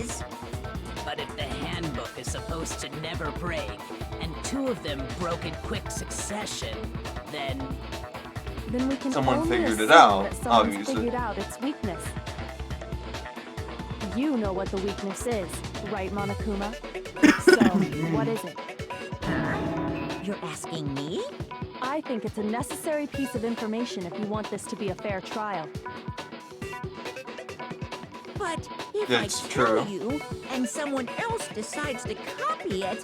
is. But if the handbook is supposed to never break, and 2 of them broke in quick succession, then we can Someone only figured it assume out, that someone's obviously. figured out its weakness. You know what the weakness is, right, Monokuma? So, what is it? You're asking me? I think it's a necessary piece of information if you want this to be a fair trial. But if It's I tell true. you, and someone else decides to copy it,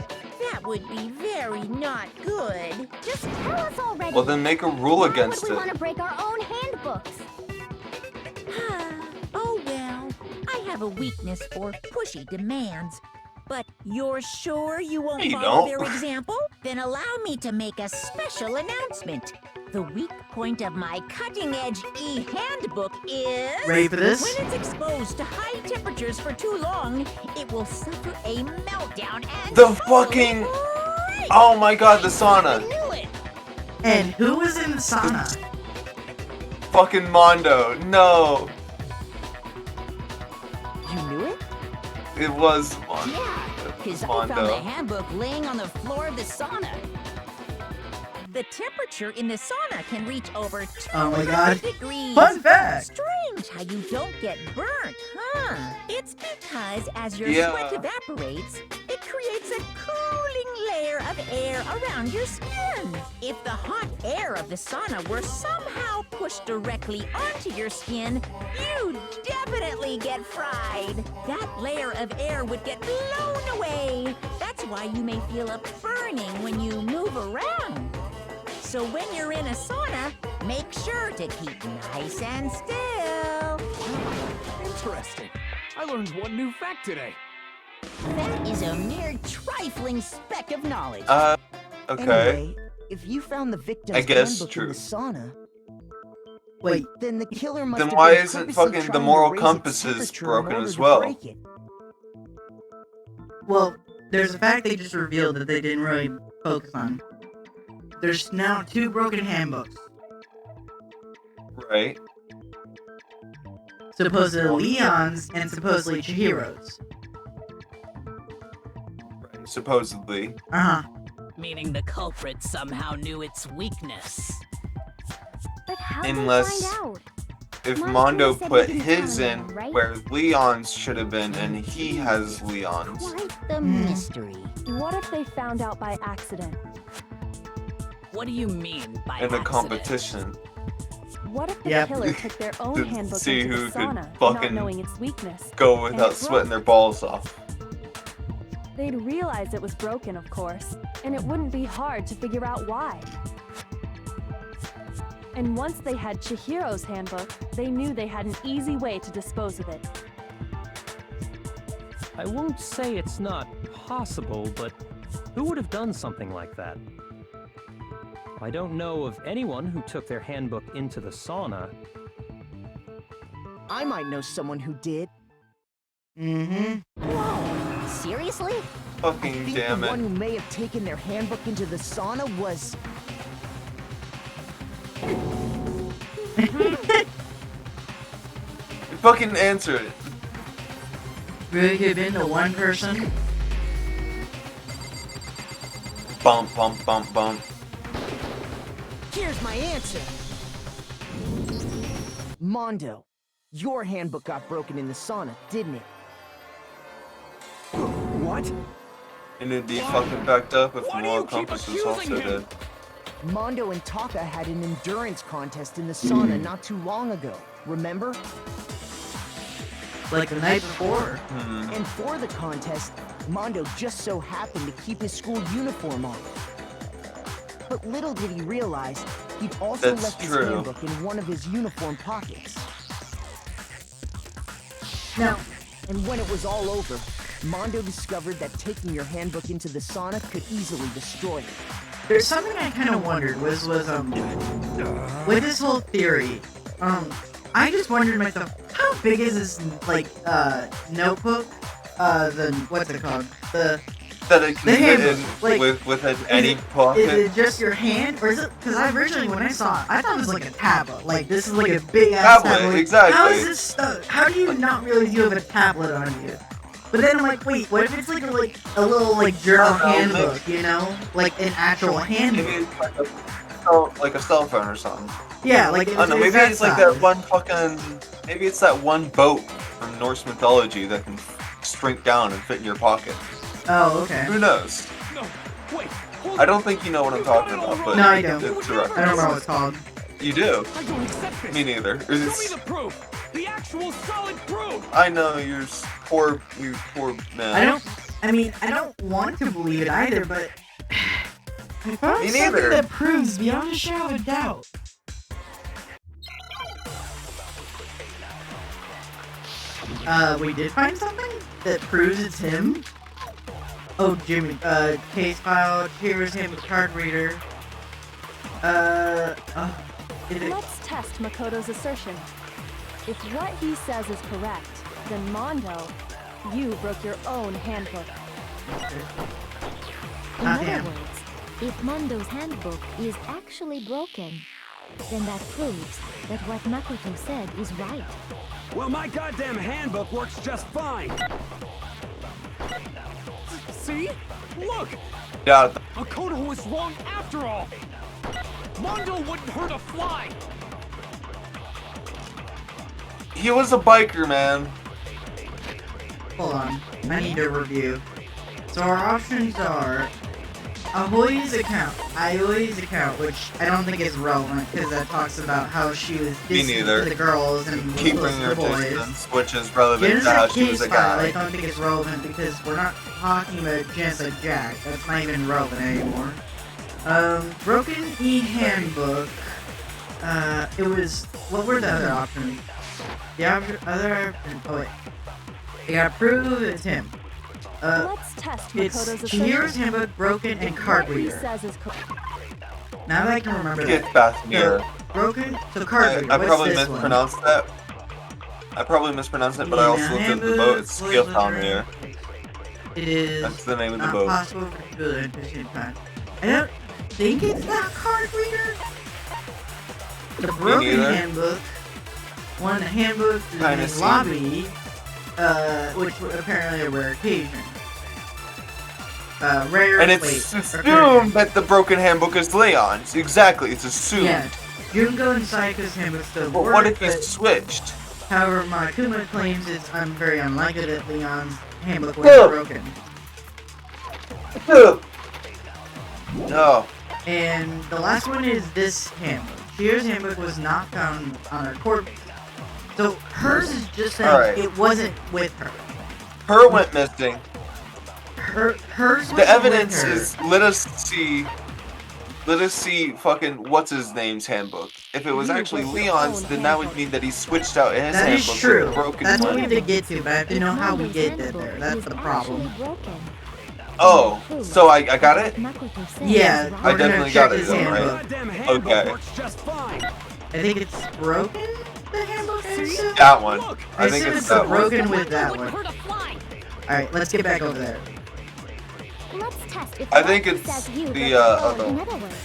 that would be very not good. Just tell us already. Well, then make a rule against Why would we it. want to break our own handbooks? Oh well, I have a weakness for pushy demands. But you're sure you won't You follow don't. their example? Then allow me to make a special announcement. The weak point of my cutting-edge e-handbook is... Ready for this? When it's exposed to high temperatures for too long, it will suffer a meltdown and... The fucking... Oh my god, the I sauna. knew it! And who was in the sauna? Fucking Mondo. No. You knew it? It was Mondo. yeah, because I Mondo. found the handbook laying on the floor of the sauna. The temperature in the sauna can reach over 200 Oh my god. degrees. Fun fact! Strange how you don't get burnt, huh? It's because as your Yeah. sweat evaporates, it creates a cooling layer of air around your skin. If the hot air of the sauna were somehow pushed directly onto your skin, you'd definitely get fried. That layer of air would get blown away. That's why you may feel a burning when you move around. So when you're in a sauna, make sure to keep nice and still. Interesting. I learned one new fact today. That is a mere trifling speck of knowledge. Okay. Anyway, if you found the victim's I guess handbook true. in the sauna, Wait, then the killer must Then have why been isn't purposely fucking the trying to moral raise its compasses temperature in broken order as to well? break it. well, there's a fact they just revealed that they didn't really focus on. There's now 2 broken handbooks. Right. Supposedly Leon's and supposedly Chihiro's. Right. Supposedly. Uh-huh. Meaning the culprit somehow knew its weakness. But how Unless- did they find out? If Monokuma Mondo said put he didn't his find in them, right? where Leon's should have been, and he has Leon's. Quite the Hmm. mystery. What if they found out by accident? What do you mean by In a accident? competition. What if the Yep. killer took their own To handbook see into who the could sauna, not fucking knowing its weakness? Go And without it sweating broke. their balls off. They'd realize it was broken, of course, and it wouldn't be hard to figure out why. And once they had Chihiro's handbook, they knew they had an easy way to dispose of it. I won't say it's not possible, but who would have done something like that? I don't know of anyone who took their handbook into the sauna. I might know someone who did. Mm-hmm. Whoa, seriously? I Fucking think damn the one it. who may have taken their handbook into the sauna was... Fucking answer it. Really could have been the one person. Bump, bump, bump, bump. Here's my answer. Mondo, your handbook got broken in the sauna, didn't it? What? And it'd be fucking backed up if Why do Moral you keep Compass was also accusing him? dead. Mondo and Taka had an endurance contest in the sauna not too long ago, remember? Like the night before. Hmm. And for the contest, Mondo just so happened to keep his school uniform on. But little did he realize, he'd also That's left his true. handbook in one of his uniform pockets. Now, And when it was all over, Mondo discovered that taking your handbook into the sauna could easily destroy it. there's something I kind of wondered with this whole theory. I just wondered myself, how big is this notebook? What's it called? That it can The fit handbook, in like, with Is any it pocket. just your hand, or is it? Because I originally, when I saw it, I thought it was like a tablet. Like this is like a big ass Tablet, tablet. exactly. How is this stuff? How do you not realize you have a tablet on you? But then I'm like, wait, what if it's like a little like journal I don't know, handbook, you know, like an actual handbook? Maybe it's like a cell phone or something. Yeah, like I don't know, maybe that it's like size. that one fucking. Maybe it's that one boat from Norse mythology that can shrink down and fit in your pocket. Oh, okay. Who knows? No, wait. Hold I don't think you know what I'm talking about, but No, I don't. it's a I don't reference. know what it's called. You do. I don't accept this. Me neither. Show me It's- the proof. The actual solid proof. I know you poor man. I mean, I don't want to believe it either, but I found Me something neither. that proves beyond a shadow of doubt. We did find something that proves it's him. Oh, Jimmy. Case file. Here's him, card reader. Let's test Makoto's assertion. If what he says is correct, then Mondo, you broke your own handbook. In Not other him. words, if Mondo's handbook is actually broken, then that proves that what Makoto said is right. Well, my goddamn handbook works just fine. See? Look! Yeah, Makoto was wrong after all! Mondo wouldn't hurt a fly! he was a biker, man. Hold on. I need to review. So our options are Ahoy's account, Aoi's account, which I don't think is relevant because that talks about how she was Me distant neither. to the girls and was Keeping close to her the boys. distance, which is relevant Jen's to how she case was a file, I guy. don't think it's relevant because we're not talking about Jensen Jack. That's not even relevant anymore. Broken E handbook. It was. What were the other options? The other option. Oh wait. You gotta prove it's him. Let's test Makoto's It's assertion. Chihiro's handbook, broken, and card What he reader. says is correct. Now that I can remember Get that. back here. Broken. So card reader. I What's probably this one? mispronounced that. I probably mispronounced it, but I also looked at the boat. It's Skill Here. It is. That's the name of the Not boat. possible for people to enter the same time. I don't think it's that card reader. The broken neither. handbook. One of the handbooks is Kinda in seen. lobby, which was apparently a rare occasion. Rare. And it's wait, assumed that the broken handbook is Leon's. Exactly, it's assumed. Yeah. Junko and Saika's handbook still But work, what if he but switched? however, Monokuma claims it's very unlikely that Leon's handbook was Ugh. broken. No. And the last one is this handbook. Chihiro's handbook was not found on her corpse. So hers is just saying Alright. it wasn't with her. Her went missing. Hers was The evidence with her. is let us see fucking what's his name's handbook. If it was You actually broke your Leon's, own then that would handbook. mean that he switched out his That is handbook true. with the broken That's what we one. have to get to, but I have to If know how we Mondo's get handbook there. That's is the problem. actually broken, Oh, so I got it? what Makoto said Yeah, is we're right. gonna definitely check got it his though, right? handbook. Goddamn handbook Okay. works just fine. I think it's broken. The handbook. I assume? That one. Look, I I think assume it's it's that one. broken with that Wouldn't one. hurt a fly. All right, let's get back over there. Let's test if I think what he it's says you the, broke your other own. In one. other words,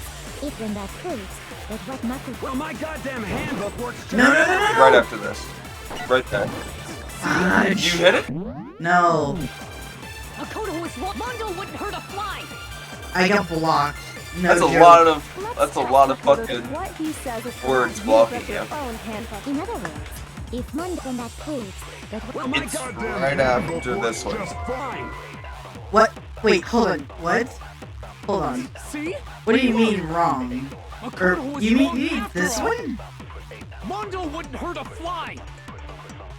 if then that proves that what Makoto Well, my goddamn handbook works just No. Right after this. Right there. Fudge. You hit it? No, Makoto was wrong. Mondo wouldn't hurt a fly. I got blocked. No That's a joke. lot of Let's that's a test lot of Makoto's fucking what he says is words correct. blocking You broke you. your own handbook. In other words, if Mondo then that proves that what Well, my It's goddamn right handbook after this works one. just fine. What? Wait, hold on. What? Hold on. See? What do you mean wrong? Or Makoto was you wrong mean after this all. one? Mondo wouldn't hurt a fly.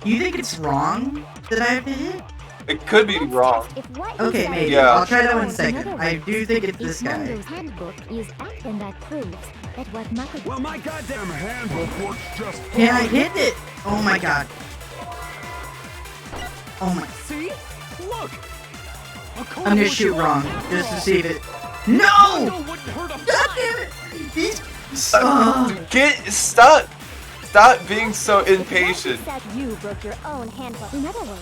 You think it's wrong that I have to hit? It could be wrong. if what he Okay, says maybe. Yeah. I'll try that one In second. other I words, do think it's this if guy. Mondo's handbook is act, then that proves that what Makoto Well, my goddamn handbook works just fine. Can I hit it? Oh my god. Oh my. See? Look. Makoto I'm gonna was shoot wrong just to see if it. No! Mondo wouldn't hurt a God fly. damn it! He's. Stop being so impatient. said You broke your own handbook. In other words,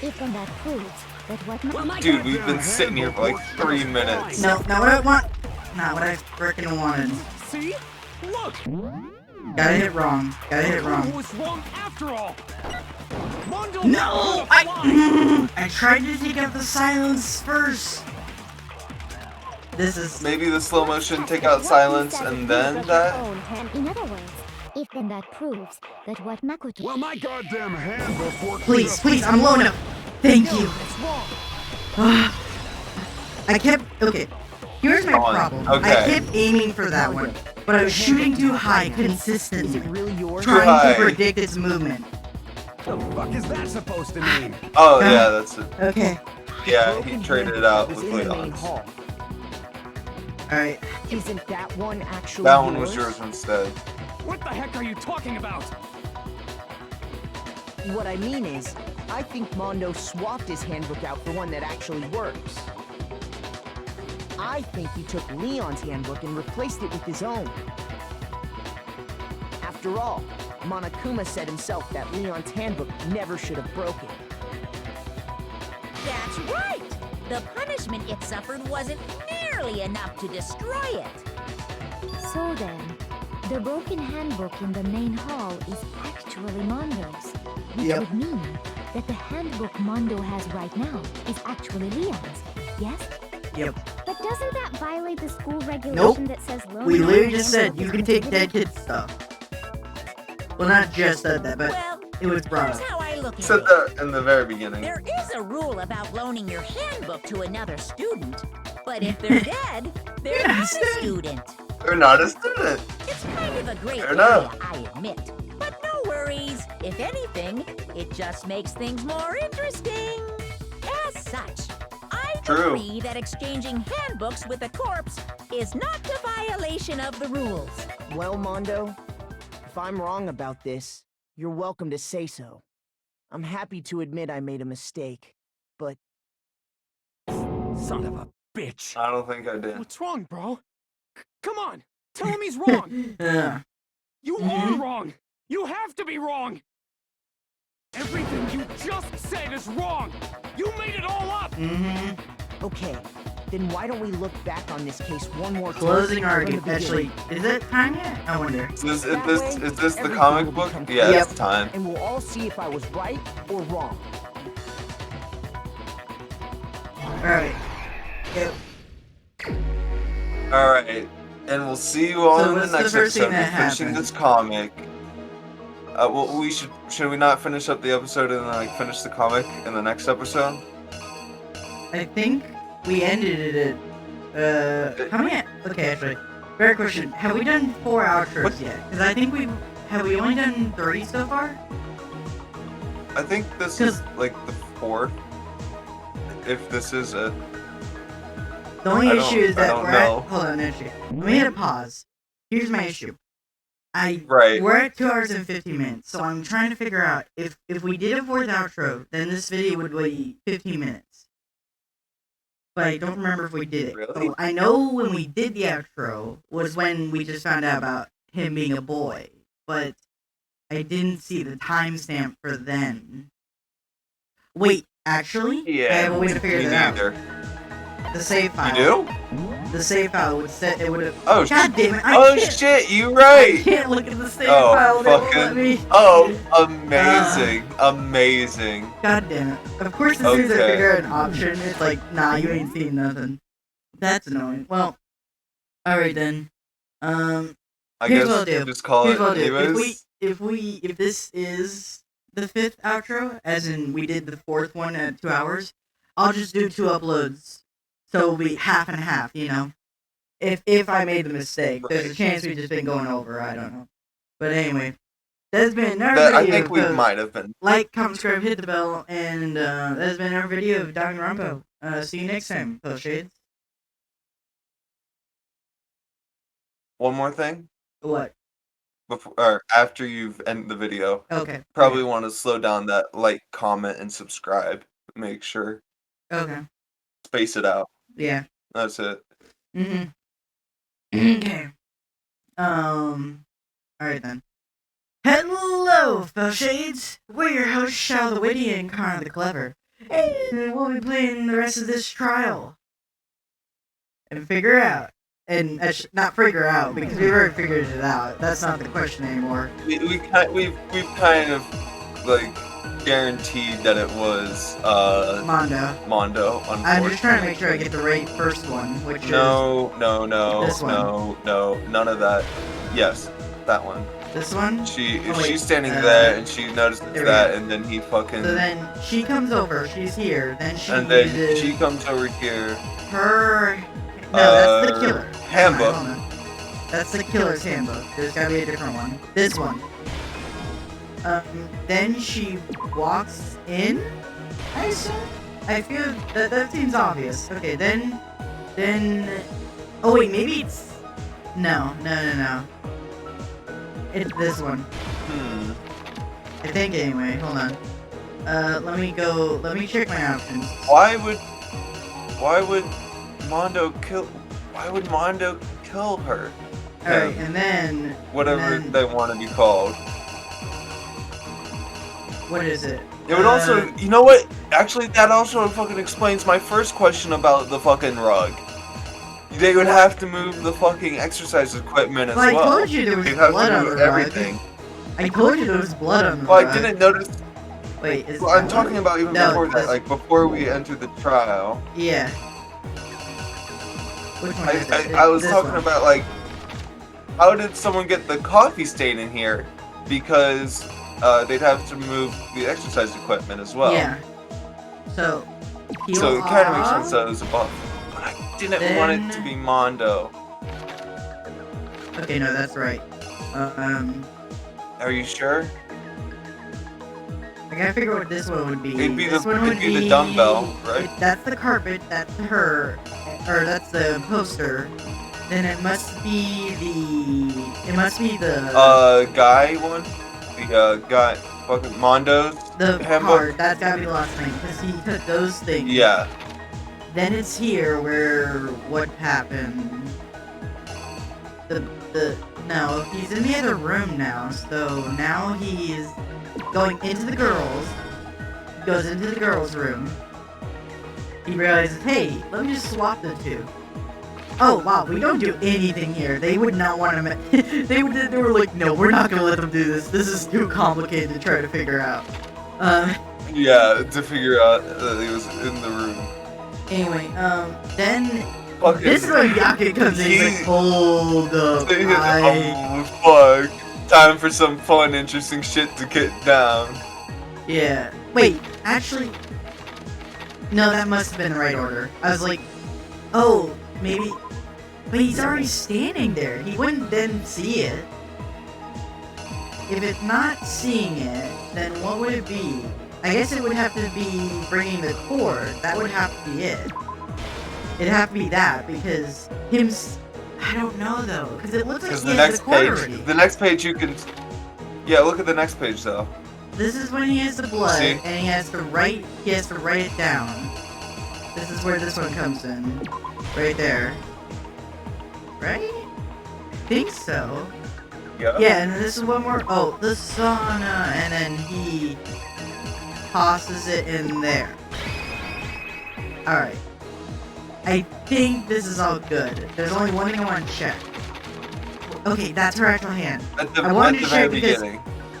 if then that proves that what Well, my Dude, we've goddamn been sitting here for like handbook 3 works minutes. just No, not what I want. Not what I freaking wanted. fine. See? Look. Gotta hit wrong. Gotta hit Makoto wrong. was wrong after all. Mondo No! I tried to take out the silence first. This is... Maybe the slow motion take out silence and then that? In other words, if then that proves that what Makoto... Well, my goddamn handbook works. Please, please, I'm low enough. Thank you. I kept... Okay, here's my problem. Okay. I kept aiming for that one, but I was shooting too high consistently, Really yours? Too high. trying to predict its movement. The fuck is that supposed to mean? Oh, yeah, that's it. Okay, Yeah, he traded it out was with in the main Leon's. hall. alright. Isn't that one actually That one was yours instead. What the heck are you talking about? What I mean is, I think Mondo swapped his handbook out for one that actually works. I think he took Leon's handbook and replaced it with his own. After all, Monokuma said himself that Leon's handbook never should have broken. That's right! The punishment it suffered wasn't nearly enough to destroy it. So then, the broken handbook in the main hall is actually Mondo's. Which Yep. would mean that the handbook Mondo has right now is actually Leon's. Yes? Yep. But doesn't that violate the school regulation Nope. that says loaning We out literally a just said handbook you is can take dead prohibited? kid stuff. Well, not just said that, but Well, it was brought here's up. how I look at Said it. that in the very beginning. There is a rule about loaning your handbook to another student, but if they're dead, they're not a student. They're not a student. It's kind of a great Fair area, enough. I admit. But no worries. If anything, it just makes things more interesting. As such, I True. agree that exchanging handbooks with a corpse is not a violation of the rules. Well, Mondo, if I'm wrong about this, you're welcome to say so. I'm happy to admit I made a mistake, but Son of a bitch. I don't think I did. What's wrong, bro? Come on, tell him he's wrong. You are wrong. You have to be wrong. Everything you just said is wrong. You made it all up. okay. Then why don't we look back on this case one more time? Closing from the argument. beginning? Actually, is it time yet? I wonder. Is this That way, the everything comic will book? become Yeah, clear. it's time. And we'll all see if I was right or wrong. Alright. Yep. Alright. And we'll see you all So in the what's the next first thing episode. that We're finishing happened? this comic. Well, should we not finish up the episode and then finish the comic in the next episode? I think we ended it at, how many, okay, actually, fair question, have we done 4 outros What? yet? Because I think have we only done 3 so far? I think this is like the 4th. If this is it. The only I don't- issue is I that don't we're know. at, hold on, issue. Let me hit a pause. Here's my issue. Right. We're at 2 hours and 15 minutes, so I'm trying to figure out if we did a 4th outro, then this video would be 15 minutes. But I don't remember if we did it. Really? So I know when we did the outro was when we just found out about him being a boy, but I didn't see the timestamp for then. Wait, actually? I Yeah. have a way to figure Me that out. neither. The save file. You do? The save file would set it would have. Oh, God damn it! oh can't, shit, you I right! can't look at the save Oh, file. They won't let fucking- me. Oh, amazing. Amazing. God damn it! Of course, as soon as I Okay. figure out an option, it's like, nah, you ain't seen nothing. That's annoying. Well, all right then. I Here's guess what I'll do. just call Here's it what I'll do. anyways. If this is the 5th outro, as in we did the 4th one at 2 hours, I'll just do 2 uploads, so it'll be half and half. You know, if I made the mistake, there's a Right. chance we've just been going over. I don't know. But anyway, that's been our That, I video. think we folks. might have been. Like, comment, subscribe, hit the bell, and that's been our video of Danganronpa. See you next time, Post Shades. One more thing. What? Before or after you've ended the video, Okay. probably want to slow down that like, comment, and subscribe. Make sure. Okay. Space it out. Yeah. That's it. Mm-hmm. Okay. Alright then. Hello, fellow shades! We're your hosts, Shao the Witty and Connor the Clever. And we'll be playing the rest of this trial. And figure out. And, not figure out, because we've already figured it out. That's not the question anymore. We've kind of like guaranteed that it was Mondo. Unfortunately. I'm just trying to make sure I get the right first one, which no, this one. no, none of that. Yes, that one. This one? She's standing there and she notices that, and then he fucking. So then she comes over. She's here. Then she. And then she comes over here. Her. No, that's the killer. Handbook. That's the killer's handbook. There's gotta be a different one. This one. Then she walks in. I assume. I feel that seems obvious. Okay, then. Oh wait, maybe it's. No. It's this one. I think anyway. Hold on. Let me check my options. Why would Mondo kill her? Alright, and then... Whatever they want to be called. What is it? It would also... You know what? Actually, that also fucking explains my first question about the fucking rug. They would have to move the fucking exercise equipment as well. I told you there was blood on the rug. Everything. I told you there was blood on the rug. Well, I didn't notice... Wait, is I'm talking about even before that, like before we entered the trial. Yeah. Which one is it? I was talking about, like, how did someone get the coffee stain in here? Because they'd have to move the exercise equipment as well. Yeah. So it kind of makes sense that it was a buff. But I didn't want it to be Mondo. Okay, no, that's right. Are you sure? I gotta figure out what this one would be. It'd be the dumbbell, right? That's the carpet, that's her, or that's the poster. Then it must be the guy one? The guy, fucking Mondo's the handbook? card, that's gotta be the last thing, because he took those things. Yeah. Then it's here where, what happened? No, he's in the other room now, so now he's going into the girls, goes into the girls' room. He realizes, hey, let me just swap the two. Oh wow, we don't do anything here. They would not want to. They were like, no, we're not gonna let them do this. This is too complicated to try to figure out. Yeah, to figure out that he was in the room. Anyway, then. This is where Yaku comes in. He's like, hold up. Oh fuck! Time for some fun, interesting shit to get down. Yeah. Wait, actually, no, that must have been the right order. I was like, oh, maybe, but he's already standing there. He wouldn't then see it. If it's not seeing it, then what would it be? I guess it would have to be bringing the cord. That would have to be it. It'd have to be that, because I don't know though, because it looks like he has the cord already. The next page you can... Yeah, look at the next page though. This is when he has the blood, and he has to write it down. This is where this one comes in. Right there. Right? I think so. Yeah. Yeah, and this is one more. Oh, the sauna, and then he tosses it in there. Alright. I think this is all good. There's only one thing I want to check. Okay, that's her actual hand. I wanted to check because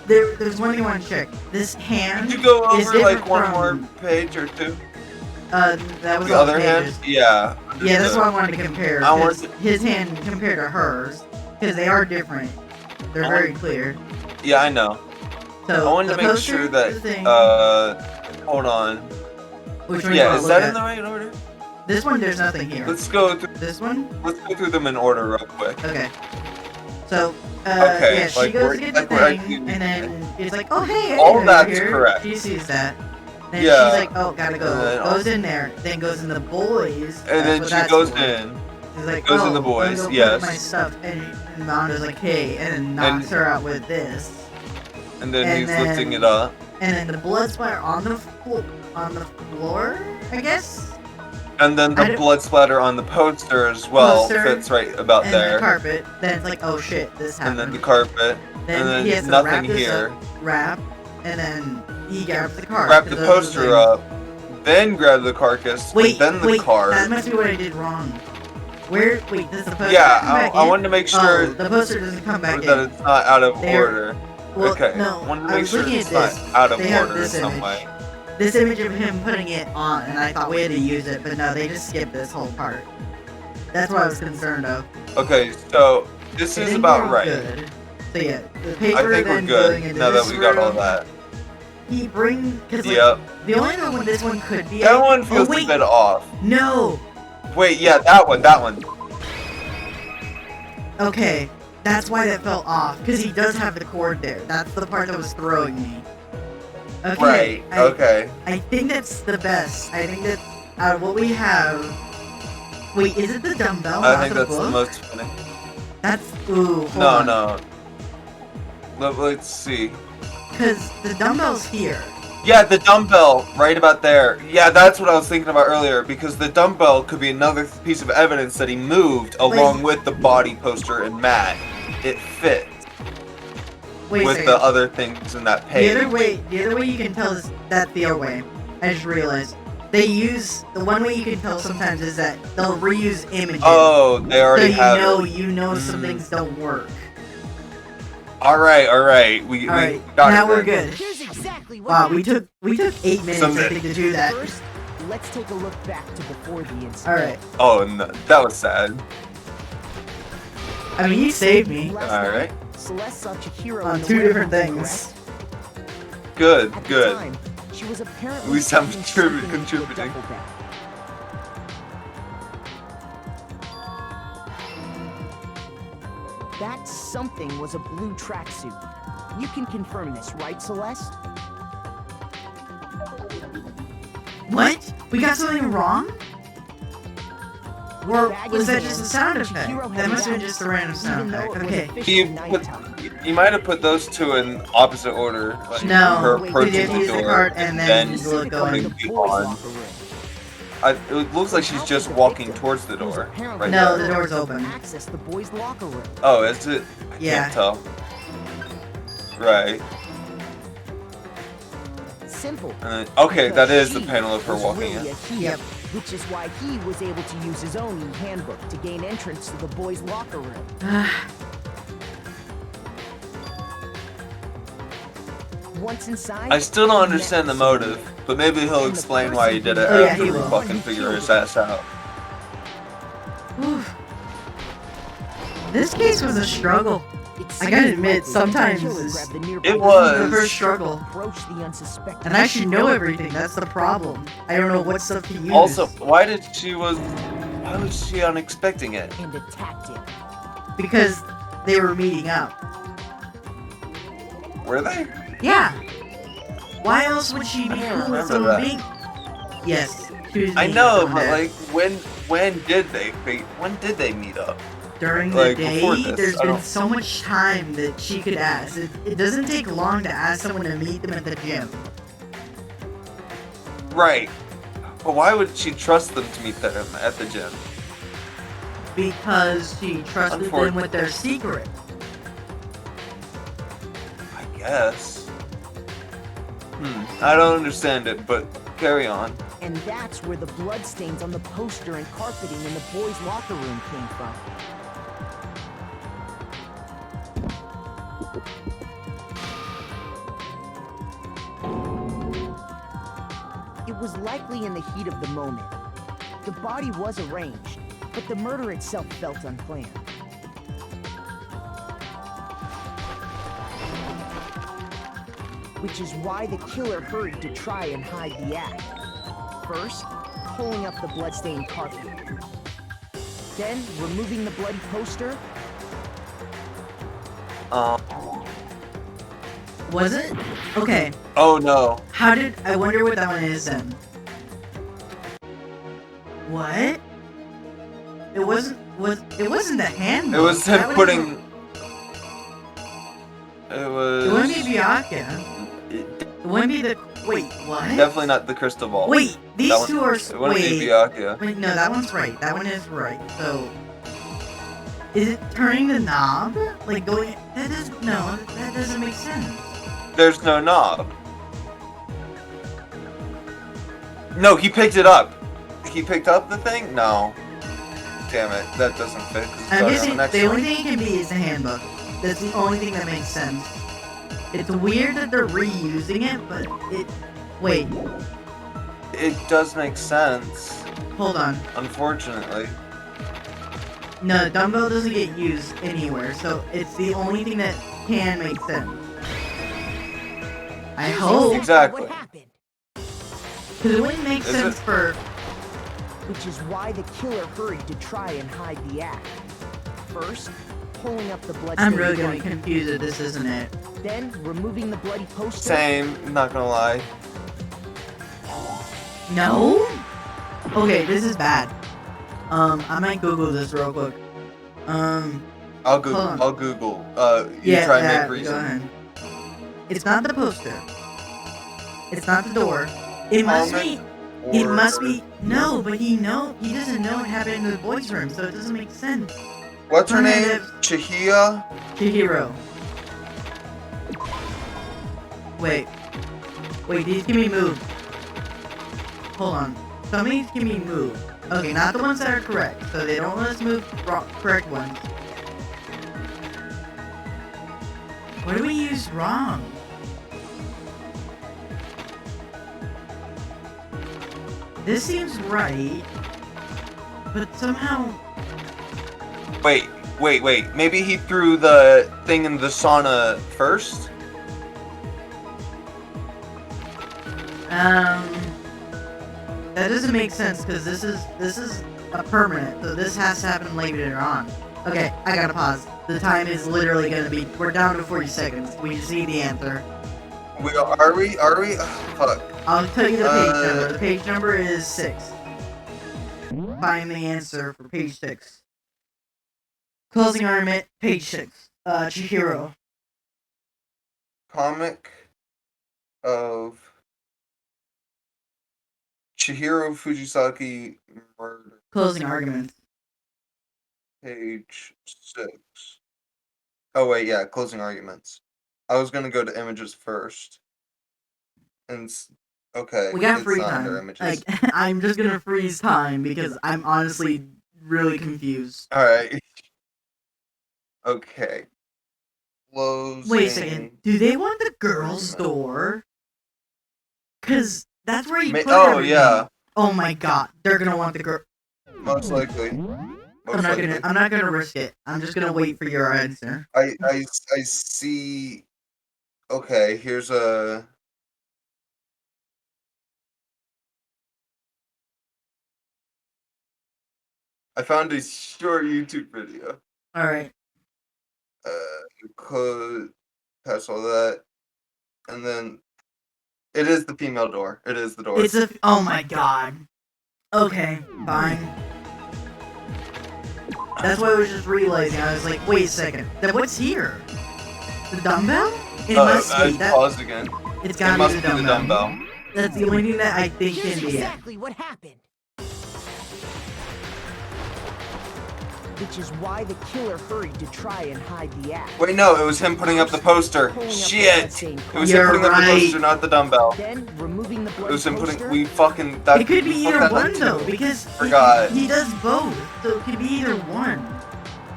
there's one thing I want to check. This hand Did you go is over like one from, more page or two? That was the other hand? Yeah. Yeah, that's what I wanted to compare. His hand compared to hers, because they are different. They're very clear. Yeah, I know. So I wanted to make sure that. Hold on. Which one? Yeah, is that in the right order? This one, there's nothing here. Let's go through this one. Let's go through them in order real quick. Okay. So, okay, yeah, she goes to get the thing, and then it's like, oh hey, all that's here. Correct. She sees that. Then yeah. she's like, oh, gotta go. Goes in there, then goes in the boys. And then she goes in. She's like, goes in the boys. Go yes. Put my stuff, and Mondo's like, hey, and then knocks her out with this. And then he's lifting it up. And then the blood splatter on the floor, I guess. And then the blood splatter on the poster as well fits right about and there. And the carpet. Then it's like, oh shit, this happened. And then the carpet. Then and then he has nothing to wrap here. Wrap, and then he grabs the card. Wrap the poster up, then grab the carcass, then the card. That must be what I did wrong. Wait, does the poster come back I in? wanted to make sure the poster doesn't come back that in. it's not out of order. Well, Okay. no, Wanted to I make was sure looking it's at not this. out of They have order in this some image. way. This image of him putting it on, and I thought we had to use it, but no, they just skipped this whole part. That's what I was concerned of. Okay, so this I is think about we're right. Good. So yeah, the I paper think we're then going good into now that this we got all room. that. He cause like, Yep. the only one this one could be. That one feels oh, a wait, bit off. No. Wait, yeah, that one. Okay, that's why that fell off, because he does have the cord there. That's the part that was throwing me. Okay, Right, okay. I think that's the best. I think that out of what we have. Wait, is it the dumbbell? I not think the that's book? the most funny. That's ooh. Hold No, on. no. Let's see. Because the dumbbell's here. Yeah, the dumbbell, right about there. Yeah, that's what I was thinking about earlier, because the dumbbell could be another piece of evidence that he moved along with the body poster and mat. It fit Wait a with second. the other things in that page. The other way you can tell is that the other way. I just realized they use the one way you can tell sometimes is that they'll reuse images. Oh, they already so have you know it. some things don't work. All right. We Alright, got now it. we're then. good. Here's exactly what Wow, you we took 8 minutes Some I think to do that. First, let's take a look back to before the incident. All right. Oh, no, that was sad. I mean, you saved me. Last All night, right. Celeste saw Chihiro On in the 2 warehouse, different things. correct? At the Good. time, she was apparently At least I'm stuffing something into a contributing. duffel bag. That something was a blue tracksuit. You can confirm this, right, Celeste? What? We got something wrong? Or Bag was in that hand, just a sound effect? Chihiro had That must have been that, just a random sound even though effect. it was Okay. officially You nighttime. you might have put those two in opposite order. Like No, her we approaching did the use the door, card and then then look coming going. The boys' on. locker room. It looks like she's just walking towards the door. Right No, there. the door's open. Access the boys' locker room. Oh, is it? I Yeah. can't tell. Right. Simple. Okay, that Because is the she panel of her was walking really in. a he, Yep. which is why he was able to use his own handbook to gain entrance to the boys' locker room. Once inside, I still don't he understand the met motive, someone. but maybe he'll And the explain why he did it Oh, yeah, after he we will. fucking figure his ass out. Oof. This case was a struggle. It I gotta seems admit, likely sometimes the killer it's- grabbed the nearby It The was. first struggle. approached the unsuspecting And I should know everything, that's the problem. I don't know what stuff to use. Also, why was she unexpecting it? and attacked him. because they were meeting up. Were they? Yeah. Why else would she be I don't cool with remember someone that. being? Yes, she was I meeting know, someone but there. like, when did they meet up? During the like, day, before this, there's I been don't- so much time that she could ask. It doesn't take long to ask someone to meet them at the gym. Right. But why would she trust them to meet them at the gym? Because she trusted them with their secret. I guess. I don't understand it, but carry on. And that's where the bloodstains on the poster and carpeting in the boys' locker room came from. It was likely in the heat of the moment. The body was arranged, but the murder itself felt unplanned. Which is why the killer hurried to try and hide the act. First, pulling up the bloodstained carpet. Then, removing the bloody poster. Was it? Okay. Oh no. How did I wonder what that one is then? What? It wasn't the handbook. It was That him would- putting. It was. It wouldn't be Byakuya. It wouldn't be the. Wait, what? Definitely not the crystal ball. Wait, these That one- two are. It wouldn't be Wait. Byakuya. Wait, no, that one's right. That one is right. So, is it turning the knob? Like going? That doesn't. No, that doesn't make sense. There's no knob. No, he picked it up. He picked up the thing? No. Damn it, that doesn't fit. 'cause it's I'm already on guessing the next the one. only thing it can be is the handbook. That's the only thing that makes sense. It's weird that they're reusing it, but it... Wait, It does make sense, hold on. unfortunately. No, dumbbell doesn't get used anywhere, so it's the only thing that can make sense. I hope, Exactly. What happened? because it wouldn't make Is sense it- for... Which is why the killer hurried to try and hide the act. First, pulling up the blood. I'm really gonna be confused if this isn't it. Then removing the bloody poster. Same, not gonna lie. No? Okay, this is bad. I might Google this real quick. I'll Google. Hold on. I'll Google. You Yeah, try and yeah, make go reason. ahead. It's not the poster. It's not the door. It must be... It must be... No, but he doesn't know it happened in the boys' room, so it doesn't make sense. What's her name? Alternative- Chihia? Chihiro. Wait, these can be moved. Hold on. Some of these can be moved. Okay, not the ones that are correct, so they don't let us move correct ones. What do we use wrong? This seems right, but somehow... Wait. Maybe he threw the thing in the sauna first? That doesn't make sense because this is a permanent, so this has to happen later on. Okay, I gotta pause. The time is literally gonna be. We're down to 40 seconds. We just need the answer. Are we? Ugh, fuck. I'll tell you the page number. The page number is 6. Find the answer for page 6. Closing argument, page 6. Chihiro. Comic of Chihiro Fujisaki murder. Closing argument. Page 6. Oh wait, yeah, closing arguments. I was gonna go to images first. And okay, We got it's free not under time. images. Like, I'm just gonna freeze time because I'm honestly really confused. Alright. Okay. Closing. Wait a second. Do they want the girls' door? Cause that's where you put everything. yeah. Oh my god, they're gonna want the girl. Most likely. I'm not gonna risk it. I'm just gonna wait for your answer. I see. Okay, here's a. I found a short YouTube video. All right. Close past all that, and then it is the female door. It is the door. It's a. Oh my god. Okay, fine. That's why I was just realizing. I was like, wait a second. Then what's here? The dumbbell? It must I be that. paused again. It's It gotta must be be the the dumbbell. dumbbell. That's the only thing that I think Here's can be it. exactly what happened. Which is why the killer hurried to try and hide the act. Wait, no, it was him putting up the poster. Pulling up the Shit! bloodstained It was You're him putting up the right. poster, not the dumbbell. Then removing the It bloody was him poster. putting. We fucking. That, It could be we either fucked that one up though, too. because Forgot. he does both, so it could be either one.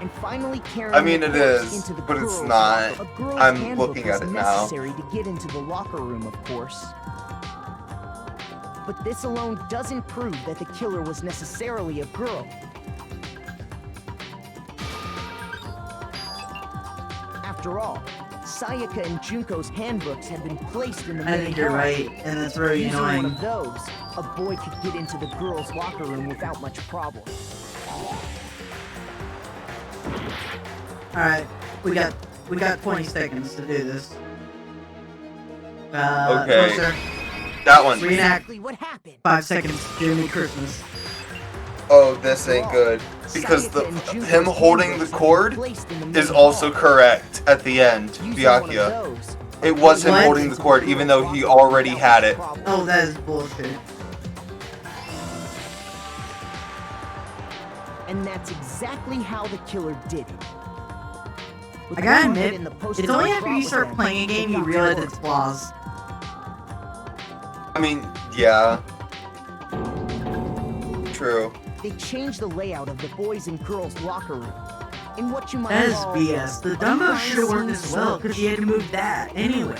And finally carrying I mean, the it corpse is, into the but it's girls' not. locker. A girl's I'm handbook looking was at it now. necessary to get into the locker room, of course. But this alone doesn't prove that the killer was necessarily a girl. After all, Sayaka and Junko's handbooks had been placed in the I main think you're hall. right, and that's very Using one annoying. of those, a boy could get into the girls' locker room without much problem. All right, we got 20 seconds to do this. Okay. Poster, That one. reenact Exactly what happened. 5 seconds. Jimmy Christmas. Oh, this ain't good. Because Sayaka and Junko's him holding the handbooks had cord been placed in the main is also hall. correct at the end. Using one of Byakuya. those, a It was him What? holding the cord, even though he already had it. Oh, that is bullshit. And that's exactly how the killer did it. With I gotta the admit, in the poster it's only they after brought you with start them playing a that game got you to realize work. its flaws. I mean, yeah. True. They changed the layout of the boys and girls locker room. in what you might That is call BS. The dumbbell should have worked as well, because you had to move that anyway.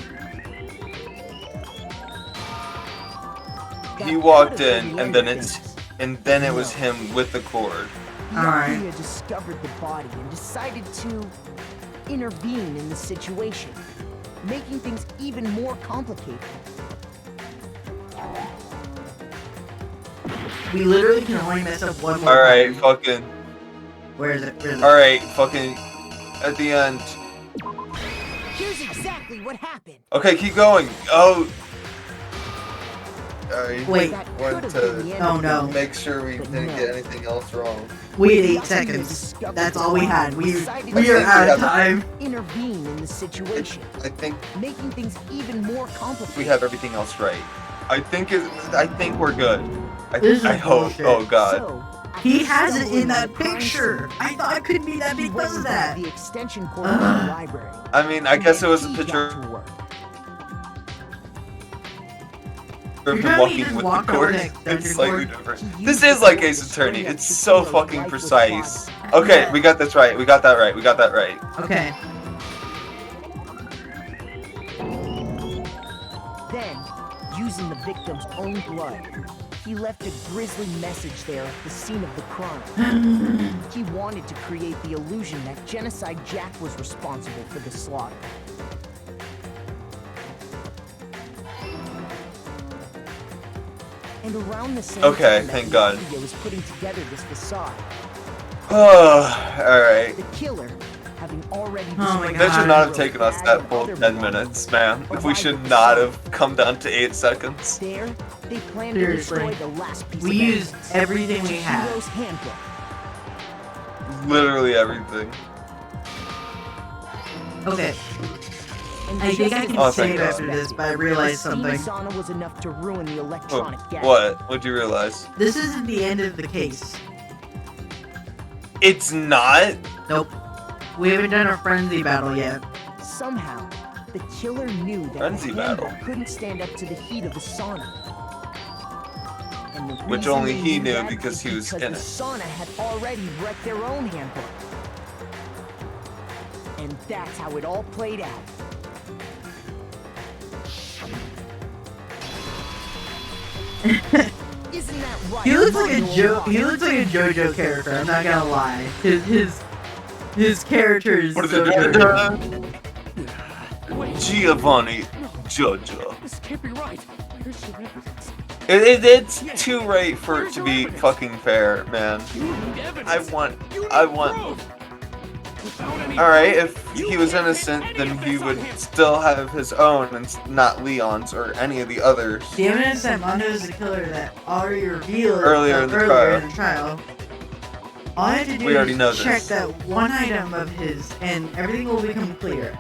He walked in, and then it was him with the cord. Alright. He discovered the body and decided to intervene in the situation, making things even more complicated. We literally can only mess up one more Alright, time. fucking. Where is it? Alright, fucking. At the end. Here's exactly what happened. Okay, keep going. Oh. I Wait. wanted to Oh no. make sure we didn't get anything else wrong. We had 8 seconds. That's all we had. We are out of time. Intervene in the situation. I think making things even more complicated. we have everything else right. I think we're good. This is I hope. bullshit. Oh god. So, He has it in that picture. I thought it couldn't be that because of that. The extension cord in the library. I mean, I guess it was a He picture got to work. of him telling me walking he just with the walked over cord. the extension It's slightly cord? different. This is like Ace Attorney. It's so fucking precise. Okay, we got this right. We got that right. We got that right. Okay. Then, using the victim's own blood, he left a grisly message there at the scene of the crime. He wanted to create the illusion that Genocide Jack was responsible for the slaughter. And around the same Okay, time that thank God. Lydia was putting together this facade, Alright. the killer, having already Oh my destroyed That should God. not have taken us that full 10 minutes, man. We should not have come down to 8 seconds. There, they planned to Seriously. destroy the last piece We of used evidence, everything we had. Hero's handbook. Literally everything. Okay. And I think just I as can Oh, the save thank after God. this, but I realized steam something. sauna was enough to ruin the Oh, electronic gadget. what? What'd you realize? This isn't the end of the case. It's not? Nope. We haven't done our frenzy battle yet. Somehow, the killer knew that Frenzy the handbook battle. couldn't stand up to the heat of the sauna. And the Which reason only they he knew knew that because he was because in the it. sauna had already wrecked their own handbook. And that's how it all played out. Isn't that right? He looks like a Mario? He looks like a JoJo character. I'm not gonna lie. His character is What is so it? JoJo. Giovanni Jojo. This can't be right. Where's your evidence? It's too right for it to be fucking fair, man. You need evidence. I want. You need Proof. Without any Alright, proof, if you he was can't innocent, pin any then of he this on would him. still have his own and not Leon's or any of the others. The evidence that Mondo is the killer that already revealed Earlier in the trial. All I have to do We already is know check this. that one item of his, and everything will become clear.